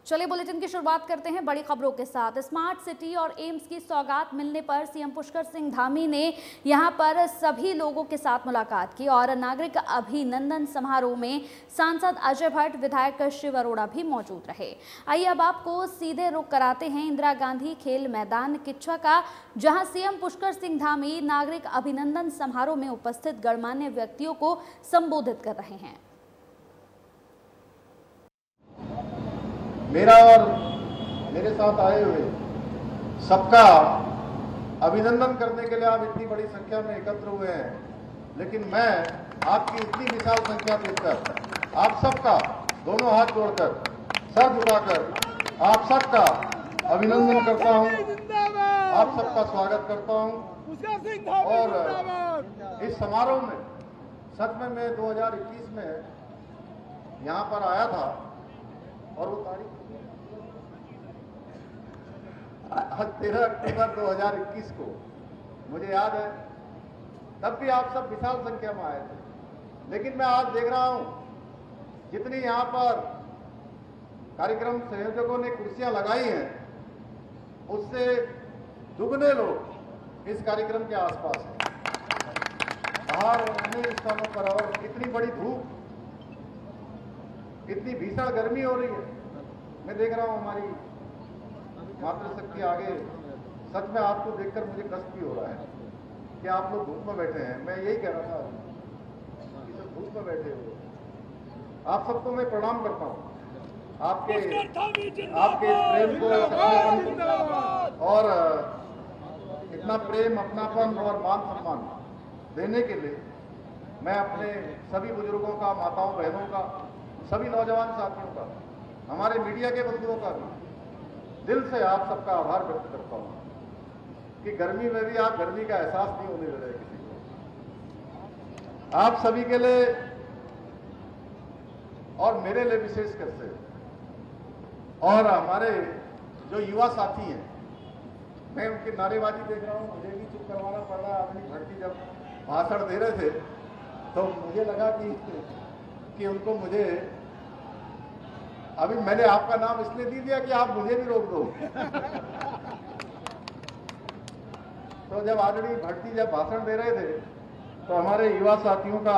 चलिए बुलेटिन की शुरुआत करते हैं बड़ी खबरों के साथ। स्मार्ट सिटी और एम्स की सौगात मिलने पर सीएम पुष्कर सिंह धामी ने यहां पर सभी लोगों के साथ मुलाकात की और नागरिक अभिनंदन समारोह में सांसद अजय भट्ट, विधायक शिव अरोड़ा भी मौजूद रहे। आइए अब आपको सीधे रुख कराते हैं इंदिरा गांधी खेल मैदान किच्छा का, जहां सीएम पुष्कर सिंह धामी नागरिक अभिनंदन समारोह में उपस्थित गणमान्य व्यक्तियों को संबोधित कर रहे हैं। मेरा और मेरे साथ आए हुए सबका अभिनंदन करने के लिए आप इतनी बड़ी संख्या में एकत्र हुए हैं, लेकिन मैं आपकी इतनी विशाल संख्या देखकर आप सबका दोनों हाथ जोड़कर सर झुकाकर आप सबका अभिनंदन करता हूं, आप सबका स्वागत करता हूं। और इस समारोह में सच में मैं 2021 में यहां पर आया था और वो तारीख 13 अक्टूबर 2021 को मुझे याद है, तब भी आप सब विशाल संख्या में आए थे। लेकिन मैं आज देख रहा हूं जितनी यहां पर कार्यक्रम संयोजकों ने कुर्सियां लगाई हैं, उससे दुगने लोग इस कार्यक्रम के आसपास हैं। बाहर अन्य स्थानों पर और इतनी बड़ी धूप, इतनी भीषण गर्मी हो रही है। मैं देख रहा हूं हमारी मातृशक्ति आगे, सच में आपको देखकर मुझे कष्ट भी हो रहा है कि आप लोग धूप में बैठे हैं। मैं यही कह रहा था कि सब धूप में बैठे हुए, आप सबको मैं प्रणाम करता हूं, आपके प्रेम को और इतना प्रेम, अपनापन और मान सम्मान देने के लिए मैं अपने सभी बुजुर्गों का, माताओं बहनों का, सभी नौजवान साथियों का, हमारे मीडिया के बंधुओं का भी दिल से आप सबका आभार व्यक्त करता हूं कि गर्मी में भी आप गर्मी का एहसास नहीं होने दे रहे किसी को। आप सभी के लिए और मेरे लिए विशेषकर से, और हमारे जो युवा साथी हैं, मैं उनकी नारेबाजी देख रहा हूं, मुझे भी चुप करवाना पड़ रहा है। आदमी भट्टी जब भाषण दे रहे थे तो मुझे लगा कि उनको मुझे, अभी मैंने आपका नाम इसलिए दे दिया कि आप मुझे भी रोक दो। तो जब आदरणीय भट्टी जब भाषण दे रहे थे तो हमारे युवा साथियों का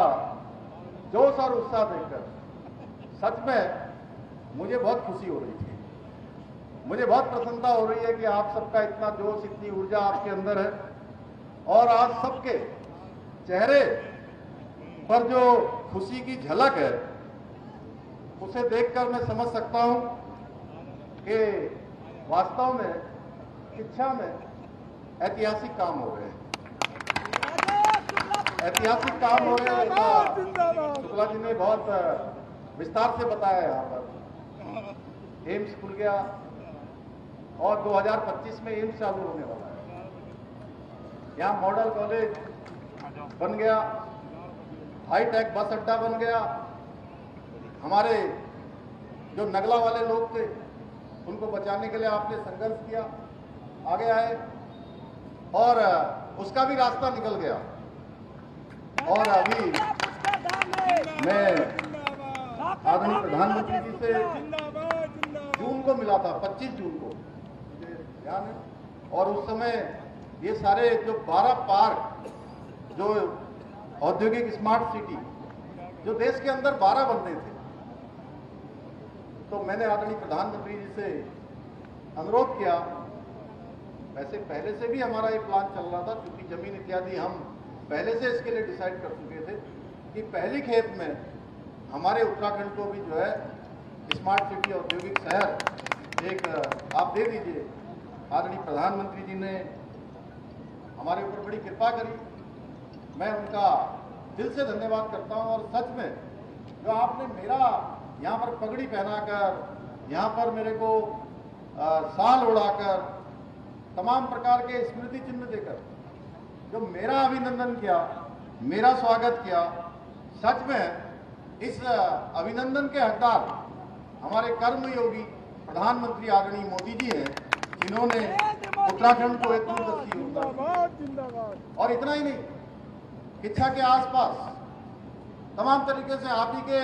जोश और उत्साह देखकर सच में मुझे बहुत खुशी हो रही थी। मुझे बहुत प्रसन्नता हो रही है कि आप सबका इतना जोश, इतनी ऊर्जा आपके अंदर है, और आज सबके चेहरे पर जो खुशी की झलक है, उसे देखकर मैं समझ सकता हूं कि वास्तव में किच्छा में ऐतिहासिक काम हो रहे हैं, ऐतिहासिक काम हो रहे हैं। शुक्ला जी ने बहुत विस्तार से बताया। यहाँ पर एम्स खुल गया और 2025 में एम्स चालू होने वाला है। यहाँ मॉडल कॉलेज बन गया, हाईटेक बस अड्डा बन गया। हमारे जो नगला वाले लोग थे उनको बचाने के लिए आपने संघर्ष किया, आगे आए और उसका भी रास्ता निकल गया। और अभी मैं आदरणीय प्रधानमंत्री जी से जून को मिला था, 25 जून को मुझे ध्यान है, और उस समय ये सारे जो 12 पार्क, जो औद्योगिक स्मार्ट सिटी जो देश के अंदर 12 बनने थे, तो मैंने आदरणीय प्रधानमंत्री जी से अनुरोध किया। वैसे पहले से भी हमारा ये प्लान चल रहा था, क्योंकि जमीन इत्यादि हम पहले से इसके लिए डिसाइड कर चुके थे कि पहली खेप में हमारे उत्तराखंड को भी जो है स्मार्ट सिटी, औद्योगिक शहर एक आप दे दीजिए। आदरणीय प्रधानमंत्री जी ने हमारे ऊपर बड़ी कृपा करी, मैं उनका दिल से धन्यवाद करता हूं। और सच में जो आपने मेरा यहाँ पर पगड़ी पहनाकर, यहाँ पर मेरे को शाल उड़ाकर, तमाम प्रकार के स्मृति चिन्ह देकर जो मेरा अभिनंदन किया, मेरा स्वागत किया, सच में इस अभिनंदन के हकदार हमारे कर्मयोगी प्रधानमंत्री आदरणीय मोदी जी हैं, जिन्होंने उत्तराखंड को एक दूरदर्शी योगदान। और इतना ही नहीं, किच्छा के आसपास तमाम तरीके से आप ही के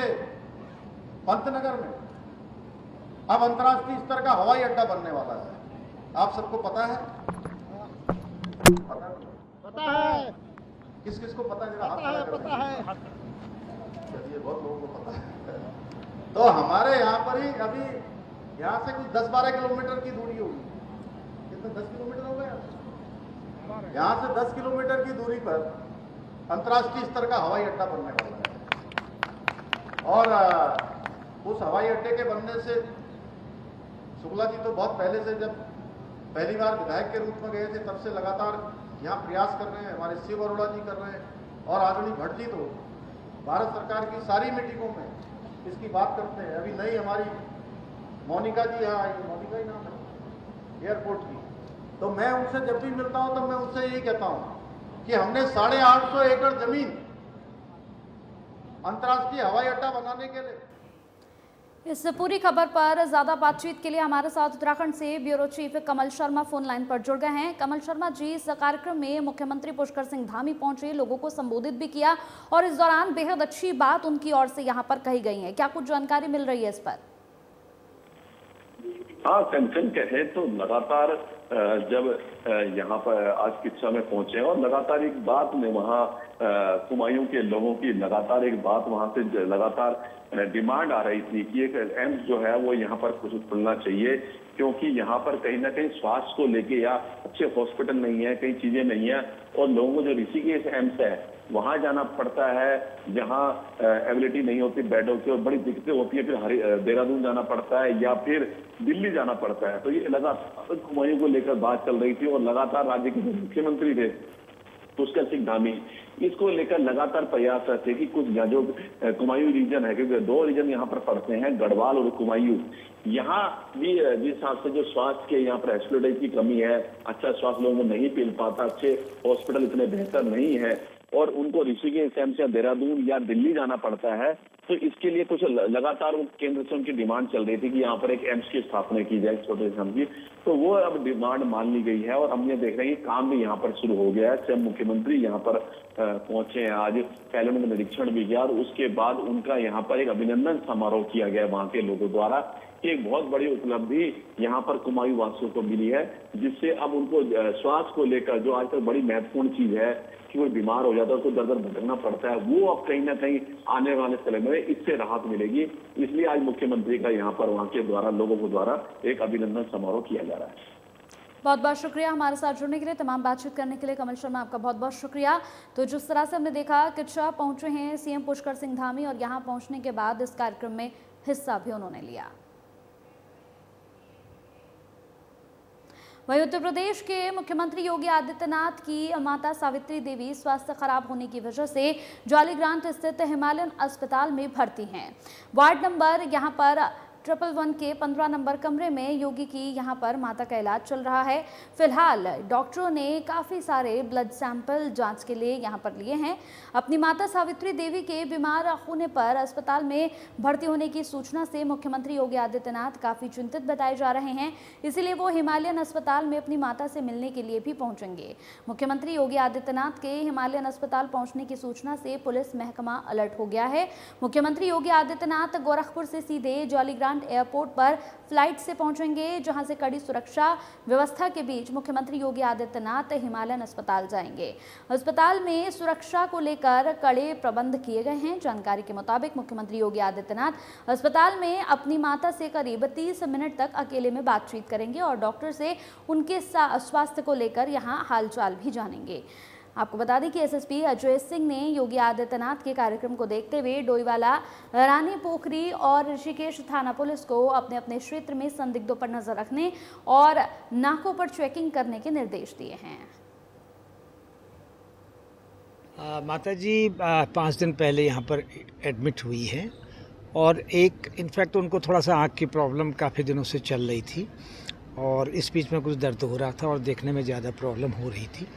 पंतनगर में अब अंतर्राष्ट्रीय स्तर का हवाई अड्डा बनने वाला है। आप सबको पता है? पता है। किस किस को पता है? जरा पता है। चलिए, बहुत लोगों को पता है। तो हमारे यहाँ पर ही अभी यहाँ से कुछ 10-12 किलोमीटर की दूरी होगी। कितना? 10 किलोमीटर हो गया। यहाँ से 10 किलोमीटर की दूरी पर अंतर्राष्ट्रीय स्तर का हवाई अड्डा बनने वाला है। और उस हवाई अड्डे के बनने से शुक्ला जी तो बहुत पहले से, जब पहली बार विधायक के रूप में गए थे, तब से लगातार यहाँ प्रयास कर रहे हैं। हमारे शिव अरोड़ा जी कर रहे हैं और आदरणीय भट्ट जी तो भारत सरकार की सारी मीटिंगों में इसकी बात करते हैं। अभी नई हमारी मोनिका जी यहाँ आई, मोनिका ही नाम है, एयरपोर्ट की। तो मैं उनसे जब भी मिलता हूँ तब मैं उनसे यही कहता हूँ कि हमने 850 एकड़ जमीन अंतर्राष्ट्रीय हवाई अड्डा बनाने के लिए। इस पूरी खबर पर ज्यादा बातचीत के लिए हमारे साथ उत्तराखंड से ब्यूरो चीफ कमल शर्मा फोन लाइन पर जुड़ गए हैं। कमल शर्मा जी, इस कार्यक्रम में मुख्यमंत्री पुष्कर सिंह धामी पहुंचे, लोगों को संबोधित भी किया और इस दौरान बेहद अच्छी बात उनकी ओर से यहां पर कही गई है। क्या कुछ जानकारी मिल रही है इस पर? हाँ, कंचन कहे तो लगातार जब यहाँ पर आज किस्सा में पहुंचे और लगातार एक बात में वहाँ कुमायूं के लोगों की लगातार एक बात वहाँ से लगातार डिमांड आ रही थी कि एक एम्स जो है वो यहाँ पर कुछ खुलना चाहिए, क्योंकि यहाँ पर कहीं ना कहीं स्वास्थ्य को लेके या अच्छे हॉस्पिटल नहीं है, कई चीजें नहीं है और लोगों को जो ऋषिकेश एम्स है वहां जाना पड़ता है जहां एबिलिटी नहीं होती बेडों की और बड़ी दिक्कतें होती है, फिर देहरादून जाना पड़ता है या फिर दिल्ली जाना पड़ता है। तो ये लगातार कुमायूं को लेकर बात चल रही थी और लगातार राज्य के मुख्यमंत्री थे पुष्कर सिंह धामी इसको लेकर लगातार प्रयास थे कि कुछ जो कुमायूं रीजन है, क्योंकि 2 रीजन यहाँ पर पड़ते हैं, गढ़वाल और कुमायूं, यहाँ भी जिस हिसाब से जो स्वास्थ्य के यहाँ पर एक्सपर्टाइज की कमी है, अच्छा स्वास्थ्य लोगों को नहीं मिल पाता, अच्छे हॉस्पिटल इतने बेहतर नहीं है और उनको ऋषिकेश एम्स या देहरादून या दिल्ली जाना पड़ता है। तो इसके लिए कुछ लगातार वो केंद्र से उनकी डिमांड चल रही थी कि यहाँ पर एक एम्स की स्थापना की जाए, छोटे से एम्स की। तो वो अब डिमांड मान ली गई है और हम ये देख रहे हैं कि काम भी यहाँ पर शुरू हो गया है। जब मुख्यमंत्री यहाँ पर पहुंचे हैं आज, पहले उन्होंने निरीक्षण भी किया और उसके बाद उनका यहाँ पर एक अभिनंदन समारोह किया गया वहाँ के लोगों द्वारा। एक बहुत बड़ी उपलब्धि यहाँ पर कुमायूं वासियों को मिली है, जिससे अब उनको स्वास्थ्य को लेकर जो आज तक बड़ी महत्वपूर्ण चीज है कि वो बीमार हो जाता है, उसको दर दर भटकना पड़ता है, वो अब कहीं ना कहीं आने वाले समय में इससे राहत मिलेगी। इसलिए आज मुख्यमंत्री का यहाँ पर वहाँ के द्वारा लोगों के द्वारा एक अभिनंदन समारोह किया जा रहा है। बहुत बहुत शुक्रिया हमारे साथ जुड़ने के लिए, तमाम बातचीत करने के लिए कमल शर्मा, आपका बहुत बहुत शुक्रिया। तो जिस तरह से हमने देखा किच्छा पहुंचे हैं सीएम पुष्कर सिंह धामी और यहाँ पहुंचने के बाद इस कार्यक्रम में हिस्सा भी उन्होंने लिया। वहीं उत्तर प्रदेश के मुख्यमंत्री योगी आदित्यनाथ की माता सावित्री देवी स्वास्थ्य खराब होने की वजह से जॉलीग्रांट स्थित हिमालयन अस्पताल में भर्ती हैं। वार्ड नंबर यहाँ पर 111 के 15 नंबर कमरे में योगी की यहाँ पर माता का इलाज चल रहा है। फिलहाल डॉक्टरों ने काफ़ी सारे ब्लड सैंपल जांच के लिए यहाँ पर लिए हैं। अपनी माता सावित्री देवी के बीमार होने पर अस्पताल में भर्ती होने की सूचना से मुख्यमंत्री योगी आदित्यनाथ काफ़ी चिंतित बताए जा रहे हैं, इसीलिए वो हिमालयन अस्पताल में अपनी माता से मिलने के लिए भी पहुंचेंगे। मुख्यमंत्री योगी आदित्यनाथ के हिमालयन अस्पताल पहुंचने की सूचना से पुलिस महकमा अलर्ट हो गया है। मुख्यमंत्री योगी आदित्यनाथ गोरखपुर से सीधे जॉलीग्रांट एयरपोर्ट पर फ्लाइट से पहुंचेंगे, जहां से कड़ी सुरक्षा व्यवस्था के बीच मुख्यमंत्री योगी आदित्यनाथ हिमालयन अस्पताल जाएंगे। अस्पताल में सुरक्षा को लेकर कड़े प्रबंध किए गए हैं। जानकारी के मुताबिक मुख्यमंत्री योगी आदित्यनाथ अस्पताल में अपनी माता से करीब 30 मिनट तक अकेले में बातचीत करेंगे और डॉक्टर से उनके स्वास्थ्य को लेकर यहां हालचाल भी जानेंगे। आपको बता दें कि एसएसपी अजय सिंह ने योगी आदित्यनाथ के कार्यक्रम को देखते हुए डोईवाला, रानी पोखरी और ऋषिकेश थाना पुलिस को अपने अपने क्षेत्र में संदिग्धों पर नजर रखने और नाकों पर चेकिंग करने के निर्देश दिए हैं। माता जी 5 दिन पहले यहाँ पर एडमिट हुई है और एक इनफैक्ट उनको थोड़ा सा आँख की प्रॉब्लम काफ़ी दिनों से चल रही थी और इस बीच में कुछ दर्द हो रहा था और देखने में ज़्यादा प्रॉब्लम हो रही थी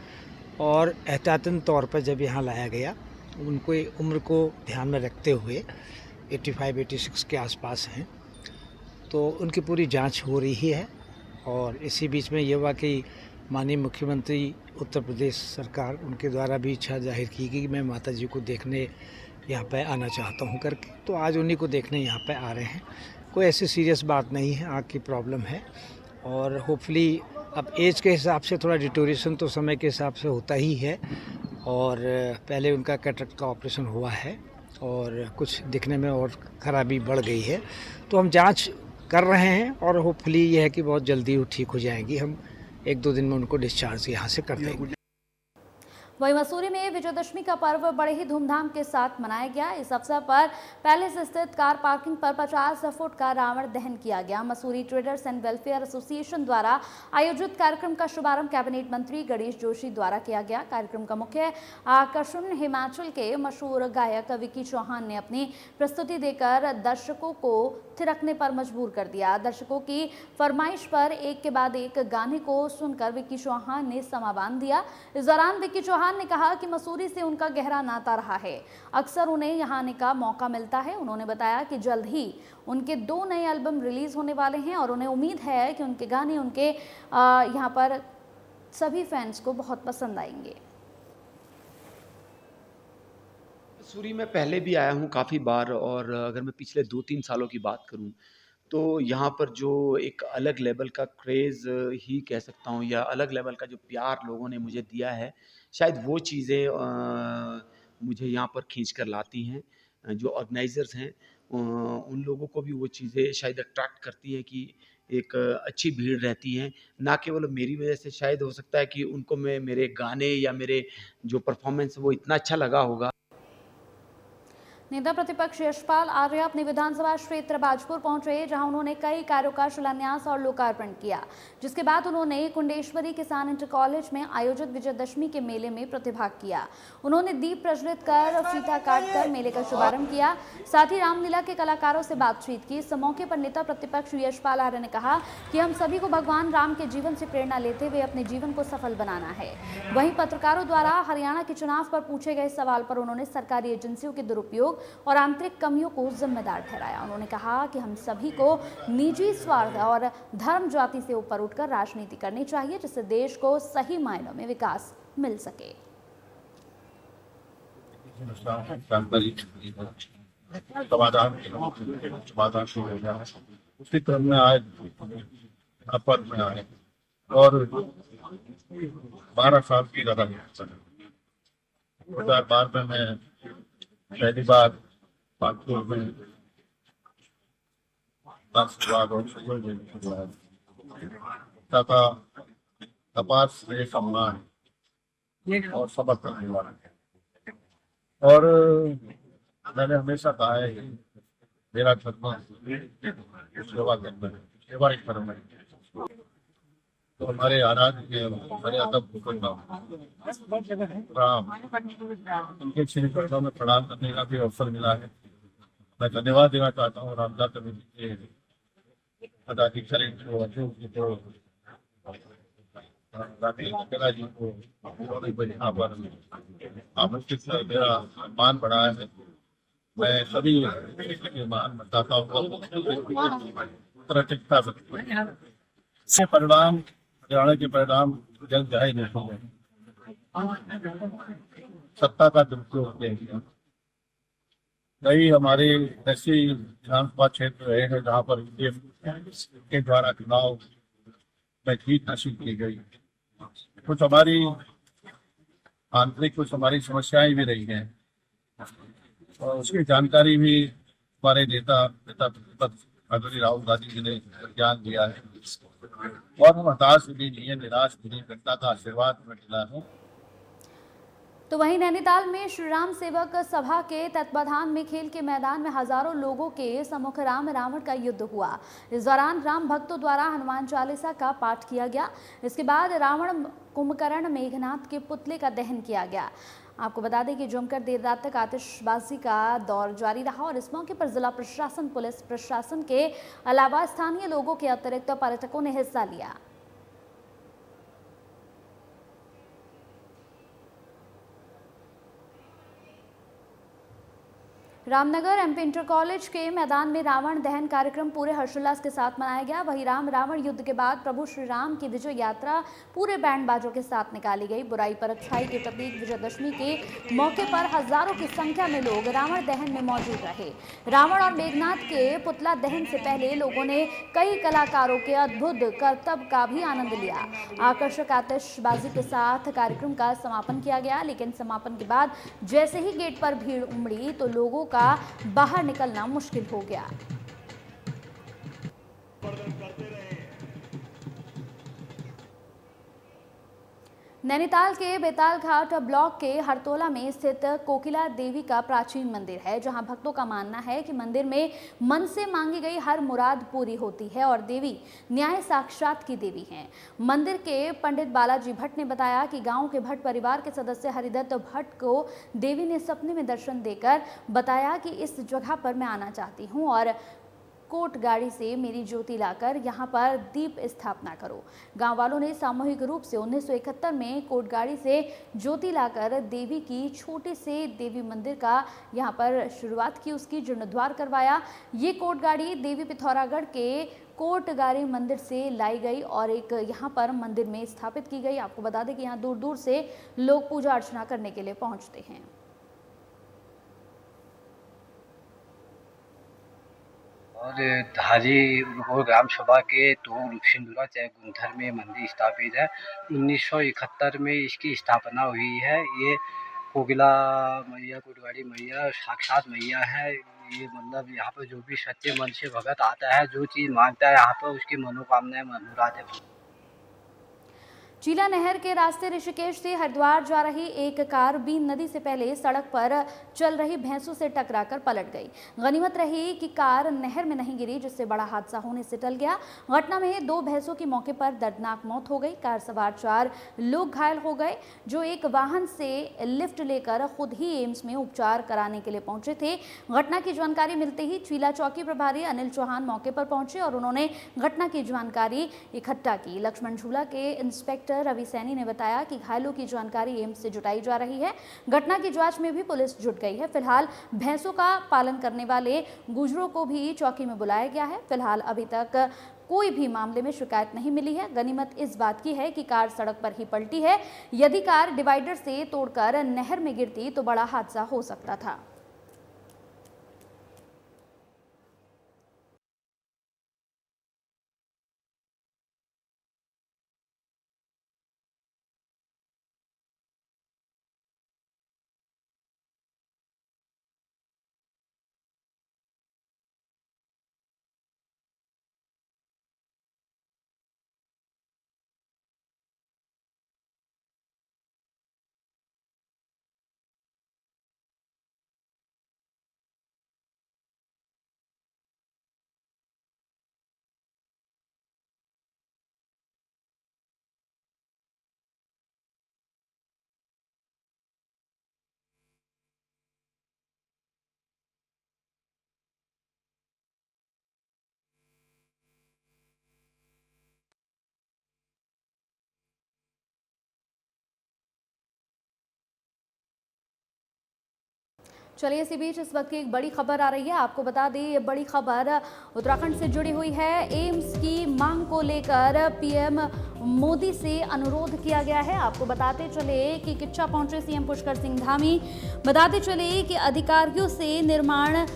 और एहतियातन तौर पर जब यहाँ लाया गया, उनको उम्र को ध्यान में रखते हुए 85-86 के आसपास हैं, तो उनकी पूरी जांच हो रही है। और इसी बीच में ये हुआ कि माननीय मुख्यमंत्री उत्तर प्रदेश सरकार, उनके द्वारा भी इच्छा जाहिर की कि मैं माता जी को देखने यहाँ पे आना चाहता हूँ करके, तो आज उन्हीं को देखने यहाँ पे आ रहे हैं। कोई ऐसी सीरियस बात नहीं है, आँख की प्रॉब्लम है। और होपफुली अब एज के हिसाब से थोड़ा डिटोरेशन तो समय के हिसाब से होता ही है। और पहले उनका कैटरेक्ट का ऑपरेशन हुआ है और कुछ दिखने में और ख़राबी बढ़ गई है, तो हम जांच कर रहे हैं और होपफुली ये है कि बहुत जल्दी वो ठीक हो जाएंगी। हम 1-2 दिन में उनको डिस्चार्ज यहाँ से कर देंगे। वहीं मसूरी में विजयदशमी का पर्व बड़े ही धूमधाम के साथ मनाया गया। इस अवसर पर पैलेस स्थित कार पार्किंग पर 50 फुट का रावण दहन किया गया। Mussoorie traders and welfare association द्वारा आयोजित कार्यक्रम का शुभारंभ कैबिनेट मंत्री गणेश जोशी द्वारा किया गया। कार्यक्रम का मुख्य आकर्षण हिमाचल के मशहूर गायक विक्की चौहान ने अपनी प्रस्तुति देकर दर्शकों को थिरकने पर मजबूर कर दिया। दर्शकों की फरमाइश पर एक के बाद एक गाने को सुनकर विक्की चौहान ने समा बांध दिया। इस दौरान विक्की चौहान ने कहा कि मसूरी से उनका गहरा नाता रहा है, अक्सर उन्हें यहाँ आने का मौका मिलता है। उन्होंने बताया कि जल्द ही उनके 2 नए एल्बम रिलीज होने वाले हैं और उन्हें उम्मीद है कि उनके गाने उनके यहाँ पर सभी फैंस को बहुत पसंद आएंगे। मसूरी में पहले भी आया हूँ काफ़ी बार, और अगर मैं पिछले 2-3 सालों की बात करूँ तो यहाँ पर जो एक अलग लेवल का क्रेज़ ही कह सकता हूँ, या अलग लेवल का जो प्यार लोगों ने मुझे दिया है, शायद वो चीज़ें मुझे यहाँ पर खींच कर लाती हैं। जो ऑर्गेनाइज़र्स हैं उन लोगों को भी वो चीज़ें शायद अट्रैक्ट करती हैं कि एक अच्छी भीड़ रहती है, ना केवल मेरी वजह से। शायद हो सकता है कि उनको मेरे गाने या मेरे जो परफॉर्मेंस वो इतना अच्छा लगा होगा। नेता प्रतिपक्ष यशपाल आर्य अपने विधानसभा क्षेत्र बाजपुर पहुंचे, जहां उन्होंने कई कार्यों का शिलान्यास और लोकार्पण किया, जिसके बाद उन्होंने कुंडेश्वरी किसान इंटर कॉलेज में आयोजित विजयदशमी के मेले में प्रतिभाग किया। उन्होंने दीप प्रज्वलित कर फीता काटकर मेले का शुभारंभ किया, साथ ही रामलीला के कलाकारों से बातचीत की। इस मौके पर नेता प्रतिपक्ष यशपाल आर्य ने कहा कि हम सभी को भगवान राम के जीवन से प्रेरणा लेते हुए अपने जीवन को सफल बनाना है। वहीं पत्रकारों द्वारा हरियाणा के चुनाव पर पूछे गए सवाल पर उन्होंने सरकारी एजेंसियों के दुरुपयोग और आंतरिक कमियों को जिम्मेदार ठहराया। उन्होंने कहा कि हम सभी को निजी स्वार्थ और धर्म जाति से ऊपर उठकर राजनीति करनी चाहिए, जिससे देश को सही मायनों में विकास मिल सके। समाधान शुरू हो गया है, उसी क्रम में आए पद में आए और 12 साल की लड़ाई है। 2012 में मैं पहली बार पाकपुर में कपास से सम्मान और सबक करने वाला है। और मैंने हमेशा कहा है कि मेरा धर्म सेवा करना है, सेवा एक धर्म है। तो हमारे आराध्य हमारे अदब राम, उनके श्री चरणों में प्रणाम करने का भी अवसर मिला है। मैं धन्यवाद देना चाहता हूँ रामदास कमेटी के पदाधिकारी को, अशोक जी को, जी को, यहाँ पर आमंत्रित कर मेरा सम्मान बढ़ाया है। मैं सभी मतदाताओं को प्रतिष्ठा से परिणाम, हरियाणा के परिणाम जल्द जाहिर नहीं होंगे। सत्ता का दुरुपयोग किया, कई हमारे ऐसे विधानसभा क्षेत्र रहे हैं जहाँ पर के द्वारा चुनाव में जीत हासिल की गई। कुछ हमारी आंतरिक, कुछ हमारी समस्याएं भी रही हैं और उसकी जानकारी भी हमारे नेता आदरणीय राहुल गांधी जी ने ज्ञान दिया है और हम हताश भी नहीं है, निराश भी नहीं। जनता का आशीर्वाद में मिला है। तो वहीं नैनीताल में श्री राम सेवक सभा के तत्वाधान में खेल के मैदान में हजारों लोगों के सम्मुख राम रावण का युद्ध हुआ। इस दौरान राम भक्तों द्वारा हनुमान चालीसा का पाठ किया गया। इसके बाद रावण कुंभकर्ण मेघनाथ के पुतले का दहन किया गया। आपको बता दें कि जमकर देर रात तक आतिशबाजी का दौर जारी रहा और इस मौके पर जिला प्रशासन, पुलिस प्रशासन के अलावा स्थानीय लोगों के अतिरिक्त पर्यटकों ने हिस्सा लिया। रामनगर एमपी इंटर कॉलेज के मैदान में रावण दहन कार्यक्रम पूरे हर्षोल्लास के साथ मनाया गया। वहीं राम रावण युद्ध के बाद प्रभु श्री राम की विजय यात्रा पूरे बैंड बाजों के साथ निकाली गई। बुराई पर अच्छाई के प्रतीक विजयदशमी के मौके पर हजारों की संख्या में लोग रावण दहन में मौजूद रहे। रावण और मेघनाथ के पुतला दहन से पहले लोगों ने कई कलाकारों के अद्भुत करतब का भी आनंद लिया। आकर्षक आतिशबाजी के साथ कार्यक्रम का समापन किया गया, लेकिन समापन के बाद जैसे ही गेट पर भीड़ उमड़ी तो लोगों का बाहर निकलना मुश्किल हो गया। नैनीताल के बेताल घाट ब्लॉक के हरतोला में स्थित कोकिला देवी का प्राचीन मंदिर है, जहां भक्तों का मानना है कि मंदिर में मन से मांगी गई हर मुराद पूरी होती है और देवी न्याय साक्षात की देवी हैं। मंदिर के पंडित बालाजी भट्ट ने बताया कि गांव के भट्ट परिवार के सदस्य हरिदत्त भट्ट को देवी ने सपने में दर्शन देकर बताया कि इस जगह पर मैं आना चाहती हूँ और कोट गाड़ी से मेरी ज्योति लाकर यहाँ पर दीप स्थापना करो। गांव वालों ने सामूहिक रूप से 1971 में कोट गाड़ी से ज्योति लाकर देवी की छोटे से देवी मंदिर का यहाँ पर शुरुआत की, उसकी जीर्णोद्धार करवाया। ये कोट गाड़ी देवी पिथौरागढ़ के कोटगारी मंदिर से लाई गई और एक यहाँ पर मंदिर में स्थापित की गई। आपको बता दें कि यहाँ दूर दूर से लोग पूजा अर्चना करने के लिए पहुँचते हैं। और धारी और ग्राम सभा के तो सिंधुरा चाहे गुंथर में मंदिर स्थापित है। 1971 में इसकी स्थापना हुई है। ये कोकिला मैया कोटगाड़ी मैया साक्षात मैया है। ये मतलब यहाँ पर जो भी सच्चे मन से भगत आता है, जो चीज़ मांगता है यहाँ पर उसकी मनोकामनाएं मुरादें पूरी। चीला नहर के रास्ते ऋषिकेश से हरिद्वार जा रही एक कार बीन नदी से पहले सड़क पर चल रही भैंसों से टकराकर पलट गई। गनीमत रही कि कार नहर में नहीं गिरी, जिससे बड़ा हादसा होने से टल गया। घटना में 2 भैंसों की मौके पर दर्दनाक मौत हो गई। कार सवार 4 लोग घायल हो गए, जो एक वाहन से लिफ्ट लेकर खुद ही एम्स में उपचार कराने के लिए पहुंचे थे। घटना की जानकारी मिलते ही चीला चौकी प्रभारी अनिल चौहान मौके पर पहुंचे और उन्होंने घटना की जानकारी इकट्ठा की। लक्ष्मण झूला के इंस्पेक्टर रवि सैनी ने बताया कि घायलों की जानकारी एम्स से जुटाई जा रही है। घटना की जांच में भी पुलिस जुट गई है। फिलहाल भैंसों का पालन करने वाले गुजरों को भी चौकी में बुलाया गया है। फिलहाल अभी तक कोई भी मामले में शिकायत नहीं मिली है। गनीमत इस बात की है कि कार सड़क पर ही पलटी है। यदि कार डिवाइडर से तोड़कर नहर में गिरती तो बड़ा हादसा हो सकता था। चलिए इसी बीच इस वक्त की एक बड़ी खबर आ रही है। आपको बता दें, ये बड़ी खबर उत्तराखंड से जुड़ी हुई है। एम्स की मांग को लेकर पीएम मोदी से अनुरोध किया गया है। आपको बताते चले कि किच्चा पहुंचे सीएम पुष्कर सिंह धामी। बताते चले कि अधिकारियों से निर्माण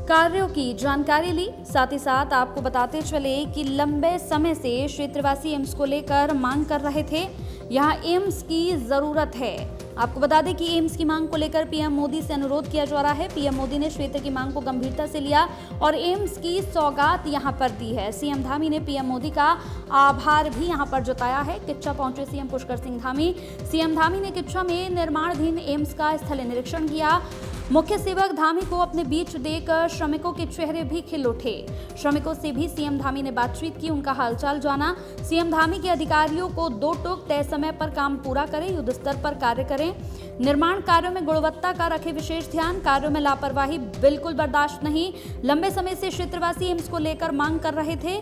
कार्यों की जानकारी ली। साथ ही साथ आपको बताते चले कि लंबे समय से क्षेत्रवासी एम्स को लेकर मांग कर रहे थे। यहाँ एम्स की ज़रूरत है। आपको बता दें कि एम्स की मांग को लेकर पीएम मोदी से अनुरोध किया जा रहा है। पीएम मोदी ने क्षेत्र की मांग को गंभीरता से लिया और एम्स की सौगात यहां पर दी है। सीएम धामी ने पीएम मोदी का आभार भी यहां पर जताया है। किच्चा पहुंचे सीएम पुष्कर सिंह धामी। सीएम धामी ने किच्चा में निर्माणाधीन एम्स का स्थलीय निरीक्षण किया। मुख्य सेवक धामी को अपने बीच देखकर श्रमिकों के चेहरे भी खिल उठे। श्रमिकों से भी सीएम धामी ने बातचीत की, उनका हालचाल जाना। सीएम धामी के अधिकारियों को 2 टूक तय समय पर काम पूरा करें, युद्ध स्तर पर कार्य करें, निर्माण कार्यों में गुणवत्ता का रखे विशेष ध्यान, कार्यों में लापरवाही बिल्कुल बर्दाश्त नहीं। लंबे समय से क्षेत्रवासी एम्स को लेकर मांग कर रहे थे।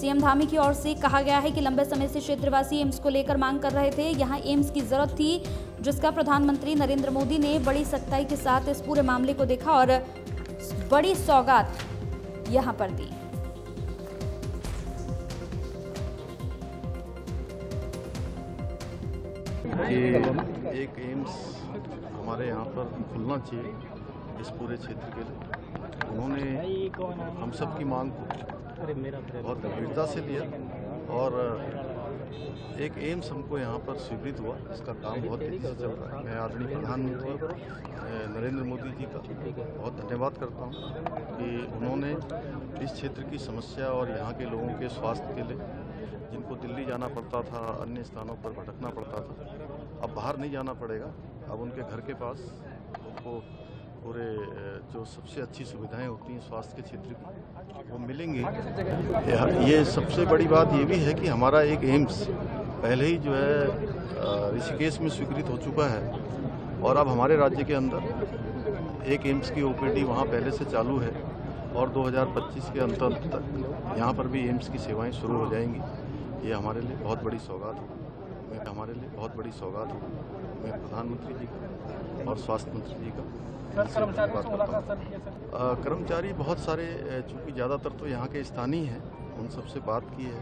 सीएम धामी की ओर से कहा गया है कि लंबे समय से क्षेत्रवासी एम्स को लेकर मांग कर रहे थे। यहां एम्स की जरूरत थी, जिसका प्रधानमंत्री नरेंद्र मोदी ने बड़ी सख्ताई के साथ इस पूरे मामले को देखा और बड़ी सौगात यहां पर दी। कि एक एम्स हमारे यहाँ पर खुलना चाहिए इस पूरे क्षेत्र के लिए। उन्होंने हम सब की मांग को बहुत गंभीरता से लिया और एक एम्स हमको यहाँ पर स्वीकृत हुआ। इसका काम बहुत तेजी से चल रहा है। मैं आदरणीय प्रधानमंत्री नरेंद्र मोदी जी का बहुत धन्यवाद करता हूँ कि उन्होंने इस क्षेत्र की समस्या और यहाँ के लोगों के स्वास्थ्य के लिए, जिनको दिल्ली जाना पड़ता था, अन्य स्थानों पर भटकना पड़ता था, अब बाहर नहीं जाना पड़ेगा। अब उनके घर के पास उनको पूरे जो सबसे अच्छी सुविधाएं होती हैं स्वास्थ्य के क्षेत्र की, वो मिलेंगी। ये सबसे बड़ी बात ये भी है कि हमारा एक एम्स पहले ही जो है ऋषिकेश में स्वीकृत हो चुका है और अब हमारे राज्य के अंदर एक एम्स की ओपीडी वहाँ पहले से चालू है और 2025 के अंत तक यहाँ पर भी एम्स की सेवाएं शुरू हो जाएंगी। ये हमारे लिए बहुत बड़ी सौगात है। मैं प्रधानमंत्री जी का और स्वास्थ्य मंत्री जी का धन्यवाद करता हूँ। कर्मचारी बहुत सारे, चूँकि ज़्यादातर तो यहाँ के स्थानीय हैं, उन सबसे बात की है,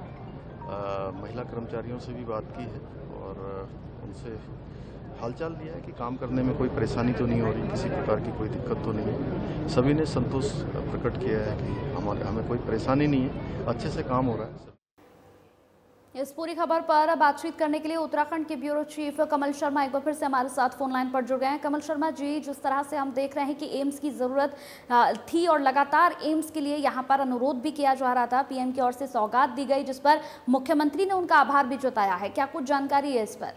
महिला कर्मचारियों से भी बात की है और उनसे हालचाल लिया है कि काम करने में कोई परेशानी तो नहीं हो रही, किसी प्रकार की कोई दिक्कत तो नहीं है। सभी ने संतोष प्रकट किया है कि हमें कोई परेशानी नहीं है, अच्छे से काम हो रहा है। इस पूरी खबर पर बातचीत करने के लिए उत्तराखंड के ब्यूरो चीफ कमल शर्मा एक बार फिर से हमारे साथ फोन लाइन पर जुड़ गए हैं। कमल शर्मा जी, जिस तरह से हम देख रहे हैं कि एम्स की ज़रूरत थी और लगातार एम्स के लिए यहाँ पर अनुरोध भी किया जा रहा था, पीएम की ओर से सौगात दी गई जिस पर मुख्यमंत्री ने उनका आभार भी जताया है, क्या कुछ जानकारी है इस पर?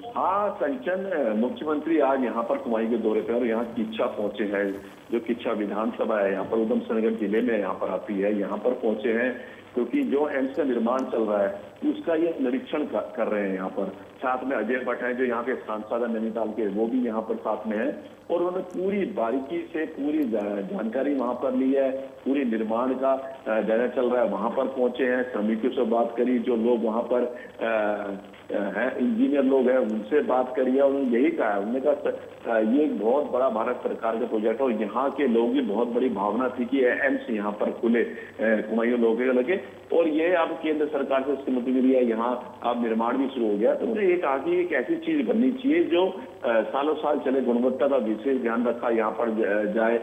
हाँ कंचन, मुख्यमंत्री आज यहाँ पर कुमाई के दौरे पर यहाँ किच्छा पहुंचे हैं। जो किच्छा विधानसभा है यहाँ पर उधमसिंह जिले में यहाँ पर आती है, यहाँ पर पहुंचे हैं क्योंकि जो एम्स का निर्माण चल रहा है उसका ये निरीक्षण कर रहे हैं। यहाँ पर साथ में अजय भट्ट हैं जो यहाँ के सांसद नैनीताल के, वो भी यहाँ पर साथ में हैं और उन्होंने पूरी बारीकी से पूरी जानकारी वहाँ पर ली है। पूरी निर्माण का जायजा चल रहा है, वहाँ पर पहुंचे हैं, श्रमिकों से बात करी, जो लोग वहाँ पर हैं इंजीनियर लोग हैं उनसे बात करी है। उन्होंने यही कहा है, उन्होंने कहा ये एक बहुत बड़ा भारत सरकार का प्रोजेक्ट है और यहाँ के लोगों की बहुत बड़ी भावना थी कि एम्स यहाँ पर खुले कुमायूं लोगों के लगे और ये अब केंद्र सरकार से इसकी मंजूरी मिली है, यहाँ अब निर्माण भी शुरू हो गया। तो मुझे ये कहा कि एक ऐसी चीज बननी चाहिए जो सालों साल चले, गुणवत्ता का विशेष ध्यान रखा यहाँ पर जाए,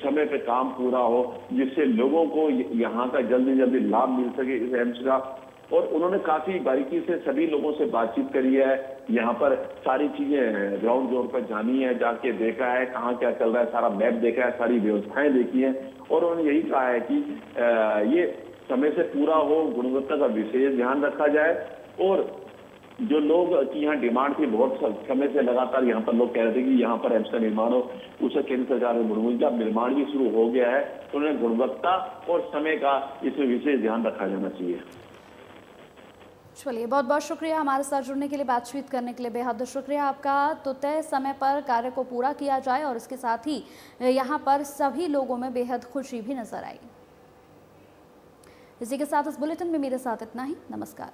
समय पे काम पूरा हो, जिससे लोगों को यहाँ का जल्दी जल्दी लाभ मिल सके इस एम्स का। और उन्होंने काफी बारीकी से सभी लोगों से बातचीत करी है, यहाँ पर सारी चीजें ग्राउंड जोर पर जानी है, जाके देखा है कहाँ क्या चल रहा है, सारा मैप देखा है, सारी व्यवस्थाएं देखी है और उन्होंने यही कहा है कि ये समय से पूरा हो, गुणवत्ता का विशेष ध्यान रखा जाए। और जो लोग की यहाँ डिमांड थी बहुत समय से, लगातार यहाँ पर लोग कह रहे थे कि यहाँ पर एम्स का निर्माण हो, उसे केंद्र सरकार ने मंजूरी दी, निर्माण भी शुरू हो गया है। तो उन्हें गुणवत्ता और समय का इसमें विशेष ध्यान रखा जाना चाहिए। चलिए, बहुत बहुत शुक्रिया हमारे साथ जुड़ने के लिए, बातचीत करने के लिए बेहद शुक्रिया आपका। तो तय समय पर कार्य को पूरा किया जाए और इसके साथ ही यहाँ पर सभी लोगों में बेहद खुशी भी नजर आई। इसी के साथ इस बुलेटिन में मेरे साथ इतना ही। नमस्कार।